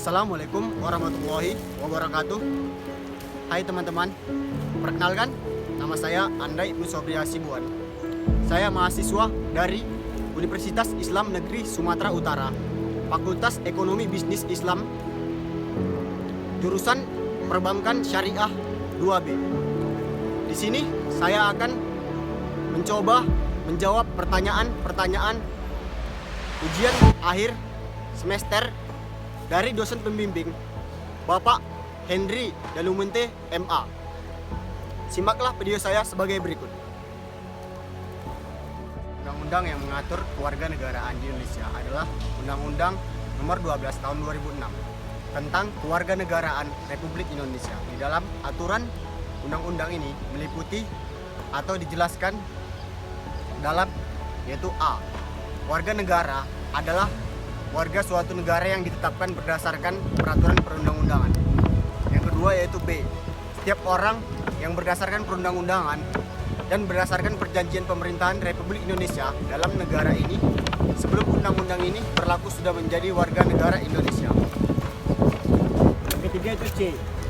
Assalamualaikum warahmatullahi wabarakatuh. Hai teman-teman, perkenalkan, nama saya Andai Ibnu Sobri Hasibuan. Saya mahasiswa dari Universitas Islam Negeri Sumatera Utara, Fakultas Ekonomi Bisnis Islam, jurusan Perbankan Syariah 2B. Di sini saya akan mencoba menjawab pertanyaan-pertanyaan ujian akhir semester dari dosen pembimbing Bapak Henry Dalumente MA. Simaklah video saya sebagai berikut. Undang-undang yang mengatur kewarganegaraan di Indonesia adalah Undang-Undang Nomor 12 Tahun 2006 tentang Kewarganegaraan Republik Indonesia. Di dalam aturan undang-undang ini meliputi atau dijelaskan dalam yaitu A. Warga negara adalah warga suatu negara yang ditetapkan berdasarkan peraturan perundang-undangan. Yang kedua yaitu B. Setiap orang yang berdasarkan perundang-undangan dan berdasarkan perjanjian pemerintahan Republik Indonesia dalam negara ini sebelum undang-undang ini berlaku sudah menjadi warga negara Indonesia. Yang ketiga itu C.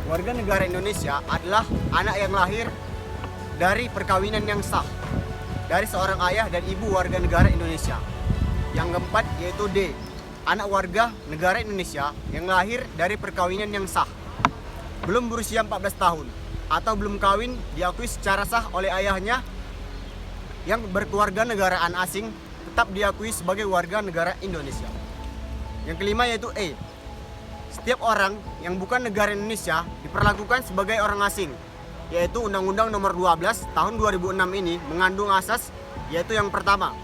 Warga negara Indonesia adalah anak yang lahir dari perkawinan yang sah dari seorang ayah dan ibu warga negara Indonesia. Yang keempat yaitu D. Anak warga negara Indonesia yang lahir dari perkawinan yang sah, belum berusia 14 tahun atau belum kawin diakui secara sah oleh ayahnya yang berkeluarga negaraan asing tetap diakui sebagai warga negara Indonesia. Yang kelima yaitu E. Setiap orang yang bukan negara Indonesia diperlakukan sebagai orang asing, yaitu Undang-Undang Nomor 12 Tahun 2006 ini mengandung asas yaitu yang pertama,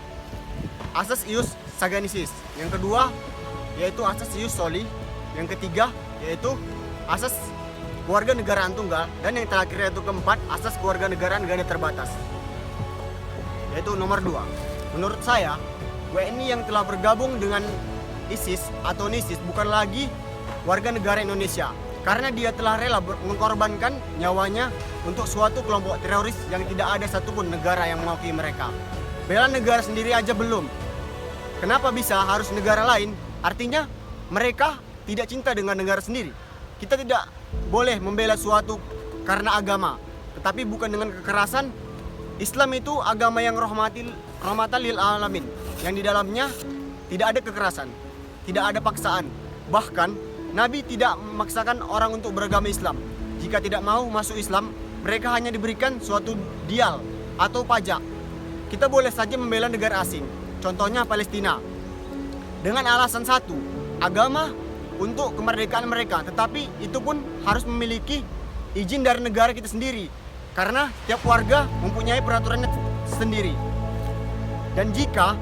asas ius Saganisis. Yang kedua yaitu asas ius soli. Yang ketiga yaitu asas kewarganegaraan tunggal. Dan yang terakhir yaitu keempat, asas kewarganegaraan ganda terbatas, yaitu nomor 2. Menurut saya, WNI yang telah bergabung dengan ISIS atau NISIS bukan lagi warga negara Indonesia, karena dia telah rela mengorbankan nyawanya untuk suatu kelompok teroris yang tidak ada satupun negara yang mengakui mereka. Bela negara sendiri aja belum, kenapa bisa harus negara lain? Artinya mereka tidak cinta dengan negara sendiri. Kita tidak boleh membela suatu karena agama, tetapi bukan dengan kekerasan. Islam itu agama yang rahmatan lil alamin, yang di dalamnya tidak ada kekerasan, tidak ada paksaan. Bahkan Nabi tidak memaksakan orang untuk beragama Islam. Jika tidak mau masuk Islam, mereka hanya diberikan suatu dial atau pajak. Kita boleh saja membela negara asing, contohnya Palestina, dengan alasan satu, agama untuk kemerdekaan mereka. Tetapi itu pun harus memiliki izin dari negara kita sendiri, karena tiap warga mempunyai peraturannya sendiri. Dan jika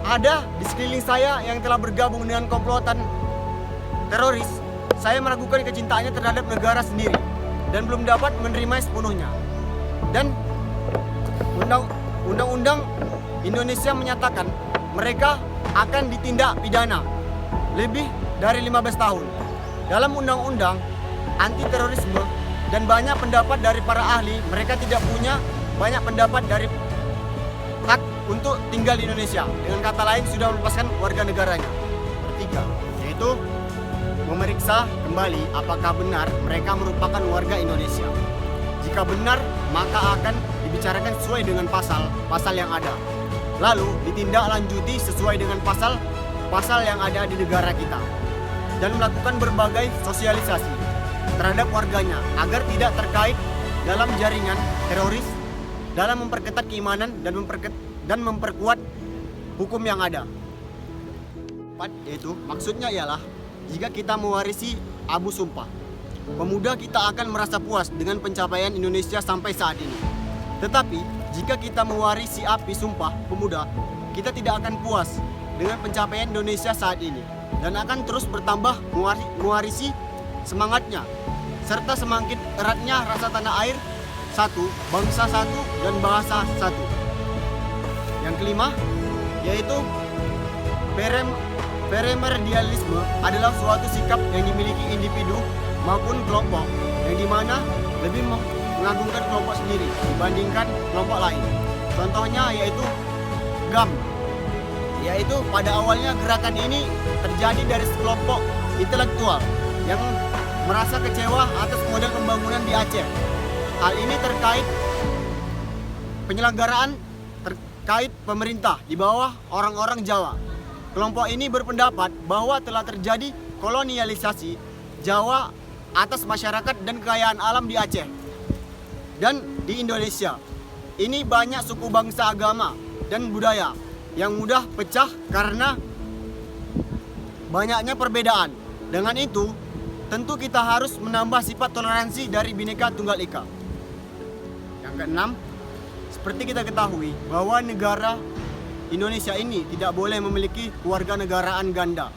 ada di sekeliling saya yang telah bergabung dengan komplotan teroris, saya meragukan kecintaannya terhadap negara sendiri dan belum dapat menerima sepenuhnya. Dan Undang-Undang Indonesia menyatakan mereka akan ditindak pidana lebih dari 15 tahun. Dalam undang-undang anti terorisme dan banyak pendapat dari para ahli, mereka tidak punya banyak pendapat dari hak untuk tinggal di Indonesia. Dengan kata lain, sudah melepaskan warga negaranya. Ketiga, yaitu memeriksa kembali apakah benar mereka merupakan warga Indonesia. Jika benar, maka akan dibicarakan sesuai dengan pasal yang ada, lalu ditindaklanjuti sesuai dengan pasal yang ada di negara kita, dan melakukan berbagai sosialisasi terhadap warganya agar tidak terkait dalam jaringan teroris, dalam memperketat keimanan dan memperkuat hukum yang ada. Yaitu maksudnya ialah jika kita mewarisi Abu Sumpah Pemuda, kita akan merasa puas dengan pencapaian Indonesia sampai saat ini. Tetapi jika kita mewarisi api Sumpah Pemuda, kita tidak akan puas dengan pencapaian Indonesia saat ini dan akan terus bertambah mewarisi semangatnya serta semakin eratnya rasa tanah air satu, bangsa satu, dan bahasa satu. Yang kelima yaitu Premordialisme adalah suatu sikap yang dimiliki individu maupun kelompok yang dimana lebih mengagungkan kelompok sendiri dibandingkan kelompok lain. Contohnya yaitu GAM, yaitu pada awalnya gerakan ini terjadi dari sekelompok intelektual yang merasa kecewa atas model pembangunan di Aceh. Hal ini terkait penyelenggaraan terkait pemerintah di bawah orang-orang Jawa. Kelompok ini berpendapat bahwa telah terjadi kolonialisasi Jawa atas masyarakat dan kekayaan alam di Aceh dan di Indonesia. Ini banyak suku bangsa, agama, dan budaya yang mudah pecah karena banyaknya perbedaan. Dengan itu, tentu kita harus menambah sifat toleransi dari Bhinneka Tunggal Ika. Yang keenam, seperti kita ketahui bahwa negara Indonesia ini tidak boleh memiliki kewarganegaraan ganda.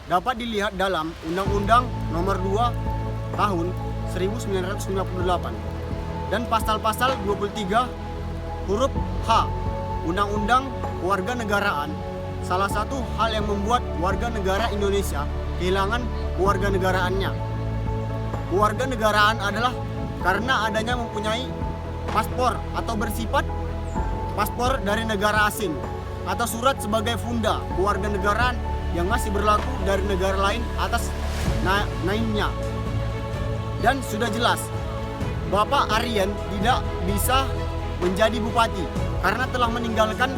Dapat dilihat dalam Undang-Undang Nomor 2 Tahun 1998 dan pasal-pasal 23 huruf H Undang-Undang Kewarganegaraan. Salah satu hal yang membuat warga negara Indonesia kehilangan kewarganegaraannya. Kewarganegaraan adalah karena adanya mempunyai paspor atau bersifat paspor dari negara asing atau surat sebagai funda kewarganegaraan yang masih berlaku dari negara lain atas naimnya. Dan sudah jelas Bapak Aryan tidak bisa menjadi bupati karena telah meninggalkan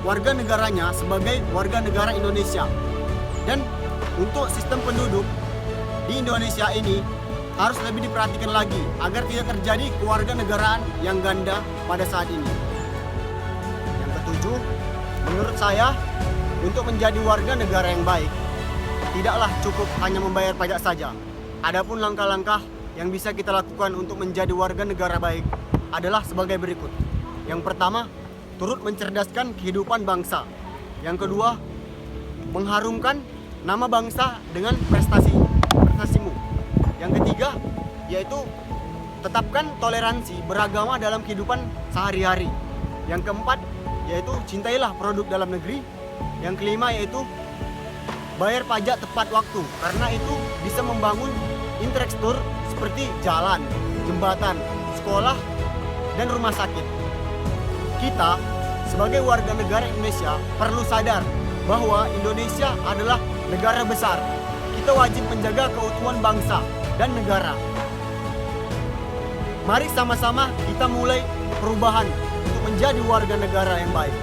warga negaranya sebagai warga negara Indonesia. Dan untuk sistem penduduk di Indonesia ini harus lebih diperhatikan lagi agar tidak terjadi kewarganegaraan yang ganda pada saat ini. Yang ketujuh, menurut saya untuk menjadi warga negara yang baik tidaklah cukup hanya membayar pajak saja. Adapun langkah-langkah yang bisa kita lakukan untuk menjadi warga negara baik adalah sebagai berikut. Yang pertama, turut mencerdaskan kehidupan bangsa. Yang kedua, mengharumkan nama bangsa dengan prestasimu. Yang ketiga, yaitu tetapkan toleransi beragama dalam kehidupan sehari-hari. Yang keempat, yaitu cintailah produk dalam negeri. Yang kelima, yaitu bayar pajak tepat waktu, karena itu bisa membangun infrastruktur seperti jalan, jembatan, sekolah, dan rumah sakit. Kita sebagai warga negara Indonesia perlu sadar bahwa Indonesia adalah negara besar. Kita wajib menjaga keutuhan bangsa dan negara. Mari sama-sama kita mulai perubahan untuk menjadi warga negara yang baik.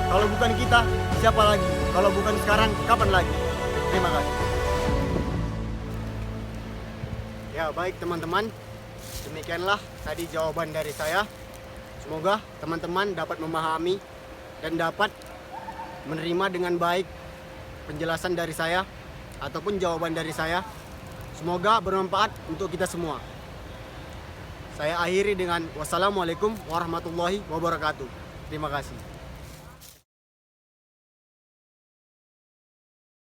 Kalau bukan kita, siapa lagi? Kalau bukan sekarang, kapan lagi? Terima kasih. Ya, baik teman-teman. Demikianlah tadi jawaban dari saya. Semoga teman-teman dapat memahami dan dapat menerima dengan baik penjelasan dari saya ataupun jawaban dari saya. Semoga bermanfaat untuk kita semua. Saya akhiri dengan wassalamualaikum warahmatullahi wabarakatuh. Terima kasih.